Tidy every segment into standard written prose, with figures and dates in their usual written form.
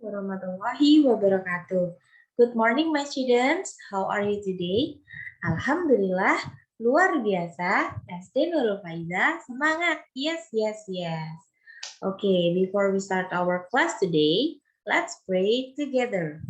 Warahmatullahi wabarakatuh. Good morning, my students. How are you today? Alhamdulillah, luar biasa. SD Nurul Faiza, semangat. Yes, yes, yes. Okay, before we start our class today, let's pray together.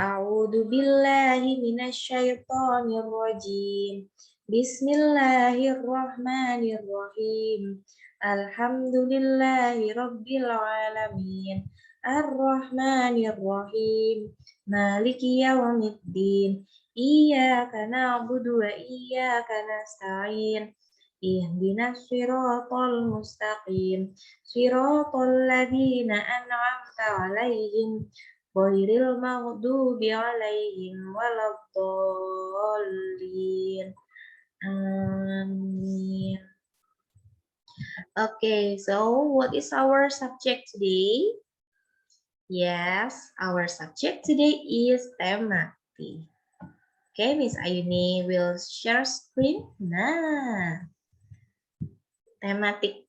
A'udzu billahi minasyaitonir rajim. Bismillahirrahmanirrahim. Alhamdulillahi rabbil alamin. Ar-Rahmanir-Rahim. Maliki yaumiddin. Iyyaka na'budu wa iyyaka nasta'in. Ihdinas siratal mustaqim. Siratal ladzina an'amta 'alaihim ghairil maghdubi 'alaihim waladdallin. Amin. Okay, so what is our subject today? Yes, our subject today is thematic. Okay, Miss Ayuni will share screen. Nah, tematik.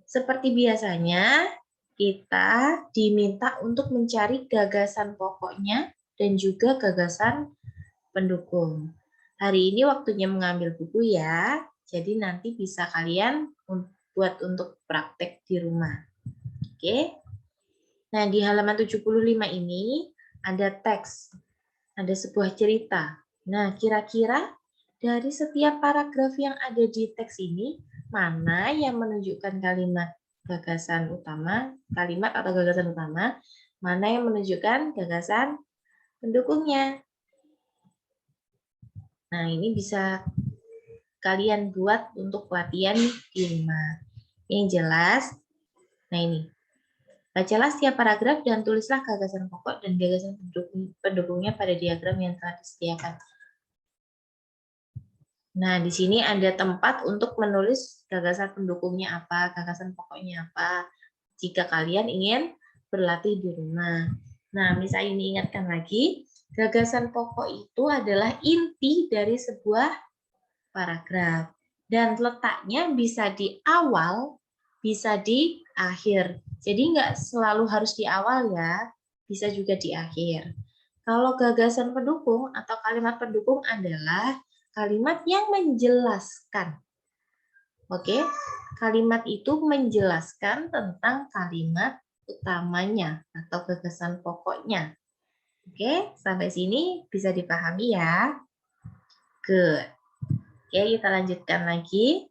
Seperti biasanya, kita diminta untuk mencari gagasan pokoknya dan juga gagasan pendukung. Hari ini waktunya mengambil buku ya, jadi nanti bisa kalian buat untuk praktek di rumah. Oke. Nah, di halaman 75 ini ada teks, ada sebuah cerita. Nah, kira-kira dari setiap paragraf yang ada di teks ini, mana yang menunjukkan kalimat gagasan utama, kalimat atau gagasan utama, mana yang menunjukkan gagasan pendukungnya. Nah, ini bisa kalian buat untuk latihan di rumah. Yang jelas, nah ini. Bacalah setiap paragraf dan tulislah gagasan pokok dan gagasan pendukungnya pada diagram yang telah disediakan. Nah, di sini ada tempat untuk menulis gagasan pendukungnya apa, gagasan pokoknya apa, jika kalian ingin berlatih di rumah. Nah, misalnya ini ingatkan lagi, gagasan pokok itu adalah inti dari sebuah paragraf. Dan letaknya bisa di awal, bisa di akhir. Jadi nggak selalu harus di awal ya, bisa juga di akhir. Kalau gagasan pendukung atau kalimat pendukung adalah kalimat yang menjelaskan. Oke, kalimat itu menjelaskan tentang kalimat utamanya atau gagasan pokoknya. Oke, sampai sini bisa dipahami ya. Good. Oke, kita lanjutkan lagi.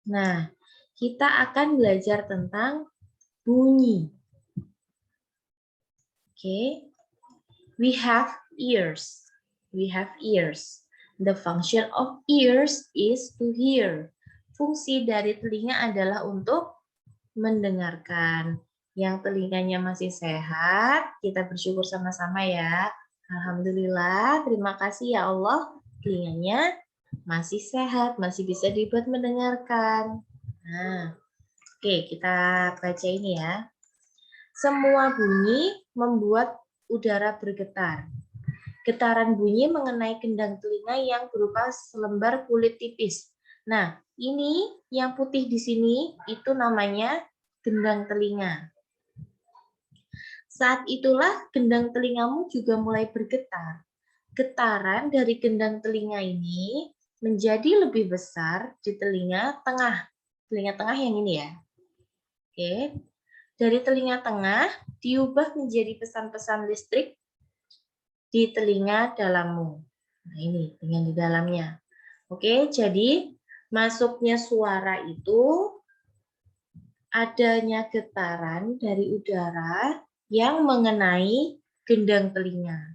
Nah, kita akan belajar tentang bunyi. Oke, we have ears. We have ears. The function of ears is to hear. Fungsi dari telinga adalah untuk mendengarkan. Yang telinganya masih sehat, kita bersyukur sama-sama ya. Alhamdulillah, terima kasih ya Allah, telinganya masih sehat, masih bisa dibuat mendengarkan. Nah, oke, kita baca ini ya. Semua bunyi membuat udara bergetar. Getaran bunyi mengenai gendang telinga yang berupa selembar kulit tipis. Nah, ini yang putih di sini itu namanya gendang telinga. Saat itulah gendang telingamu juga mulai bergetar. Getaran dari gendang telinga ini menjadi lebih besar di telinga tengah. Telinga tengah yang ini ya. Oke. Dari telinga tengah diubah menjadi pesan-pesan listrik di telinga dalammu. Nah, ini dengan di dalamnya. Oke, jadi masuknya suara itu adanya getaran dari udara yang mengenai gendang telinga.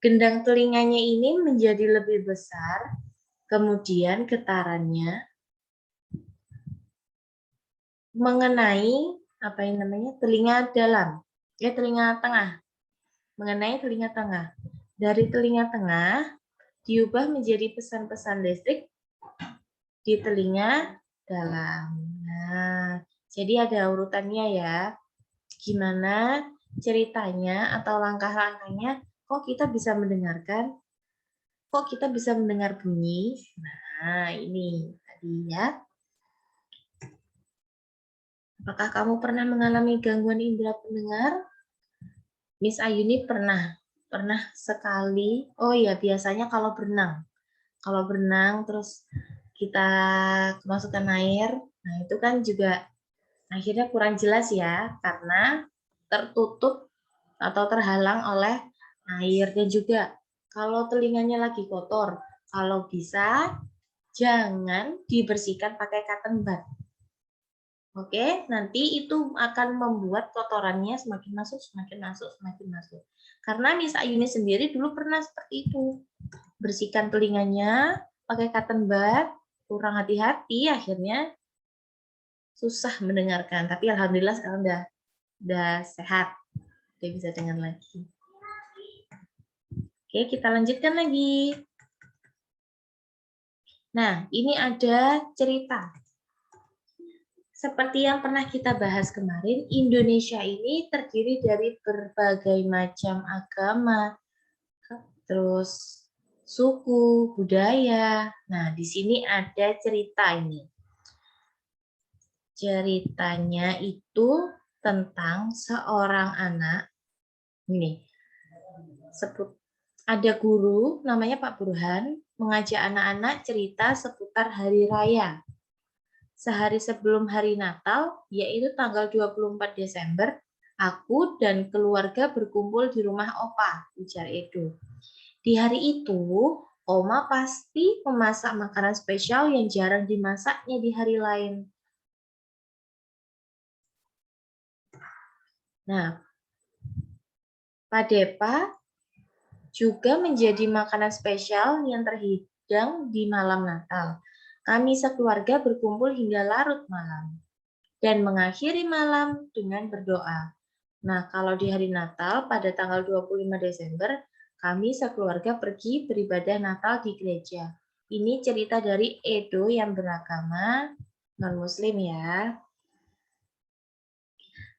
Gendang telinganya ini menjadi lebih besar, kemudian getarannya mengenai apa yang namanya telinga dalam, ya telinga tengah, mengenai telinga tengah. Dari telinga tengah diubah menjadi pesan-pesan listrik di telinga dalam. Nah, jadi ada urutannya ya. Gimana ceritanya atau langkah-langkahnya kok kita bisa mendengarkan kok kita bisa mendengar bunyi? Nah, ini tadi ya. Apakah kamu pernah mengalami gangguan indera pendengar? Miss Ayuni pernah sekali. Oh iya, biasanya kalau berenang terus kita kemasukan air, nah itu kan juga akhirnya kurang jelas ya, karena tertutup atau terhalang oleh air. Dan juga kalau telinganya lagi kotor, kalau bisa jangan dibersihkan pakai cotton bud. Oke, nanti itu akan membuat kotorannya semakin masuk, semakin masuk, semakin masuk. Karena Miss Ayuni sendiri dulu pernah seperti itu. Bersihkan telinganya pakai cotton bud, kurang hati-hati, akhirnya susah mendengarkan. Tapi alhamdulillah sekarang udah sehat, udah bisa dengar lagi. Oke, kita lanjutkan lagi. Nah, ini ada cerita. Seperti yang pernah kita bahas kemarin, Indonesia ini terdiri dari berbagai macam agama, terus suku, budaya. Nah, di sini ada cerita ini. Ceritanya itu tentang seorang anak. Ini, ada guru namanya Pak Burhan mengajak anak-anak cerita seputar hari raya. Sehari sebelum hari Natal, yaitu tanggal 24 Desember, aku dan keluarga berkumpul di rumah Opa, ujar Edo. Di hari itu, Oma pasti memasak makanan spesial yang jarang dimasaknya di hari lain. Nah, Pak Depa juga menjadi makanan spesial yang terhidang di malam Natal. Kami sekeluarga berkumpul hingga larut malam dan mengakhiri malam dengan berdoa. Nah, kalau di hari Natal pada tanggal 25 Desember, kami sekeluarga pergi beribadah Natal di gereja. Ini cerita dari Edo yang beragama non-muslim ya.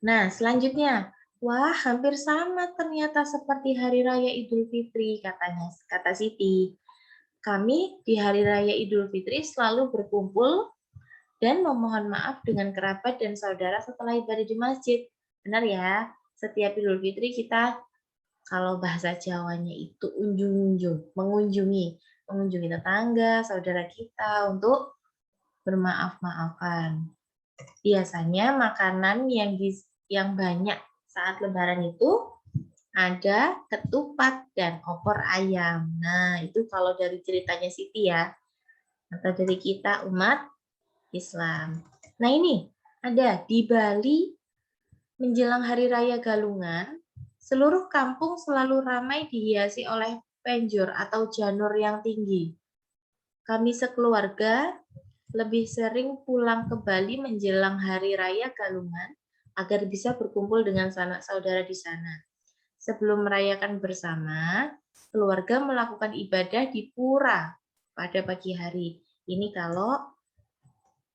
Nah, selanjutnya, wah hampir sama ternyata seperti Hari Raya Idul Fitri, kata Siti. Kami di Hari Raya Idul Fitri selalu berkumpul dan memohon maaf dengan kerabat dan saudara setelah ibadah di masjid. Benar ya, setiap Idul Fitri kita, kalau bahasa Jawanya itu mengunjungi tetangga, saudara kita untuk bermaaf-maafan. Biasanya makanan yang banyak saat Lebaran itu ada ketupat dan opor ayam. Nah, itu kalau dari ceritanya Siti ya, atau dari kita umat Islam. Nah, ini ada di Bali menjelang Hari Raya Galungan, seluruh kampung selalu ramai dihiasi oleh penjor atau janur yang tinggi. Kami sekeluarga lebih sering pulang ke Bali menjelang Hari Raya Galungan agar bisa berkumpul dengan sanak saudara di sana. Sebelum merayakan bersama, keluarga melakukan ibadah di pura pada pagi hari. Ini kalau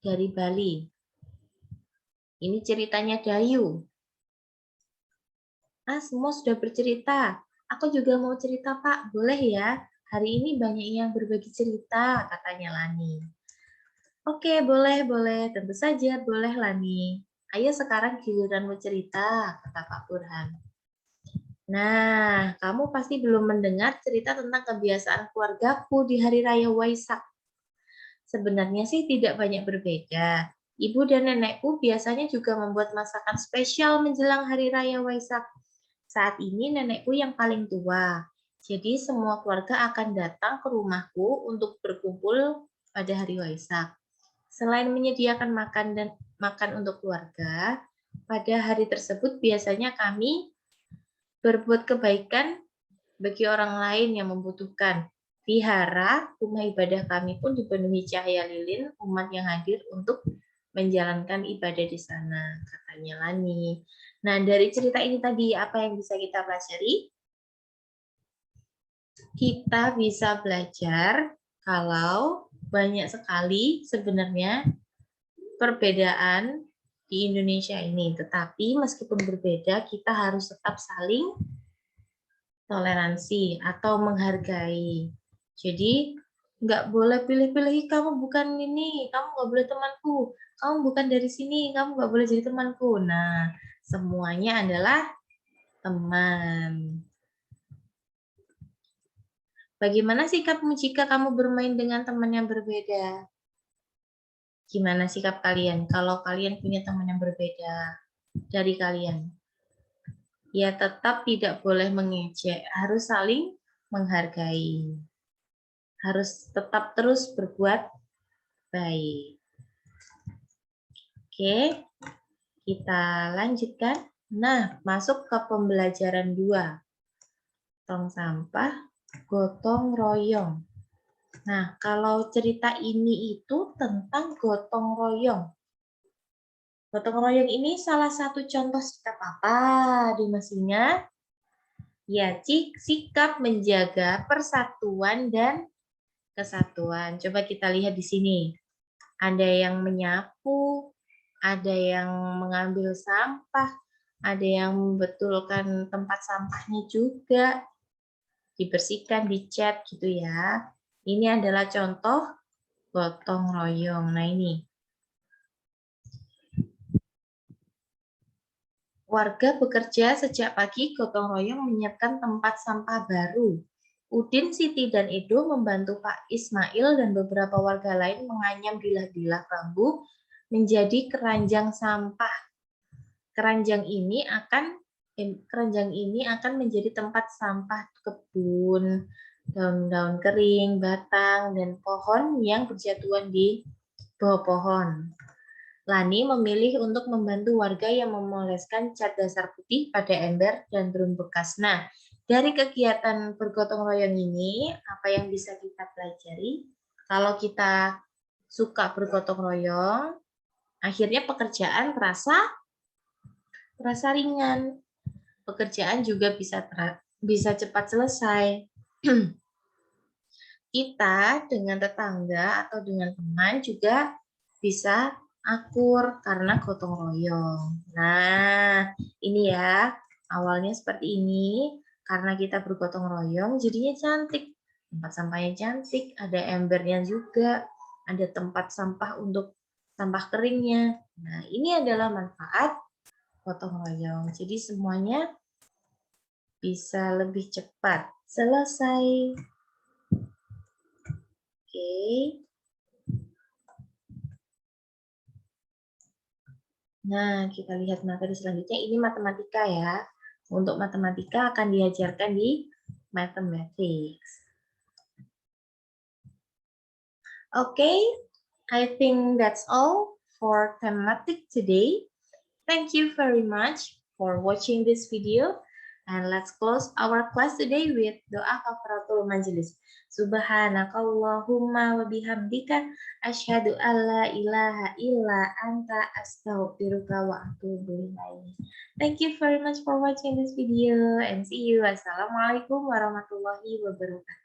dari Bali. Ini ceritanya Dayu. Semua sudah bercerita. Aku juga mau cerita, Pak. Boleh ya? Hari ini banyak yang berbagi cerita, katanya Lani. Oke, boleh. Tentu saja boleh, Lani. Ayo sekarang giliranmu cerita, kata Pak Burhan. Nah, kamu pasti belum mendengar cerita tentang kebiasaan keluargaku di Hari Raya Waisak. Sebenarnya sih tidak banyak berbeda. Ibu dan nenekku biasanya juga membuat masakan spesial menjelang Hari Raya Waisak. Saat ini nenekku yang paling tua, jadi semua keluarga akan datang ke rumahku untuk berkumpul pada hari Waisak. Selain menyediakan makan untuk keluarga, pada hari tersebut biasanya kami berbuat kebaikan bagi orang lain yang membutuhkan. Vihara, rumah ibadah kami pun dipenuhi cahaya lilin umat yang hadir untuk menjalankan ibadah di sana, katanya Lani. Nah, dari cerita ini tadi, apa yang bisa kita pelajari? Kita bisa belajar kalau banyak sekali sebenarnya perbedaan di Indonesia ini. Tetapi meskipun berbeda, kita harus tetap saling toleransi atau menghargai. Jadi nggak boleh pilih-pilih, kamu bukan ini, kamu nggak boleh temanku, kamu bukan dari sini, kamu nggak boleh jadi temanku. Nah, semuanya adalah teman. Bagaimana sikapmu jika kamu bermain dengan teman yang berbeda? Gimana sikap kalian kalau kalian punya teman yang berbeda dari kalian? Ya tetap tidak boleh mengejek, harus saling menghargai. Harus tetap terus berbuat baik. Oke, kita lanjutkan. Nah, masuk ke pembelajaran 2. Tong sampah, gotong royong. Nah, kalau cerita ini itu tentang gotong royong. Gotong royong ini salah satu contoh sikap apa di mesinnya? Ya, sikap menjaga persatuan dan kesatuan. Coba kita lihat di sini. Ada yang menyapu, ada yang mengambil sampah, ada yang membetulkan tempat sampahnya juga, dibersihkan, dicat gitu ya. Ini adalah contoh gotong royong. Nah ini. Warga bekerja sejak pagi gotong royong menyiapkan tempat sampah baru. Udin, Siti, dan Edo membantu Pak Ismail dan beberapa warga lain menganyam bilah-bilah bambu menjadi keranjang sampah. Keranjang ini akan menjadi tempat sampah kebun, daun-daun kering, batang, dan pohon yang berjatuhan di bawah pohon. Lani memilih untuk membantu warga yang memoleskan cat dasar putih pada ember dan drum bekas. Nah, dari kegiatan bergotong royong ini, apa yang bisa kita pelajari? Kalau kita suka bergotong royong, akhirnya pekerjaan terasa ringan. Pekerjaan juga bisa cepat selesai. Kita dengan tetangga atau dengan teman juga bisa akur karena gotong royong. Nah, ini ya, awalnya seperti ini. Karena kita bergotong royong, jadinya cantik. Tempat sampahnya cantik, ada embernya juga, ada tempat sampah untuk sampah keringnya. Nah, ini adalah manfaat gotong royong. Jadi semuanya bisa lebih cepat selesai. Oke. Nah, kita lihat materi selanjutnya. Ini matematika ya. Untuk matematika akan diajarkan di mathematics. Okay, I think that's all for thematic today. Thank you very much for watching this video. And let's close our class today with doa kafaratul majelis. Subhanakallahumma wa bihamdika asyhadu alla ilaha illa anta astaghfiruka wa atubu ilaik. Thank you very much for watching this video and see you. Assalamualaikum warahmatullahi wabarakatuh.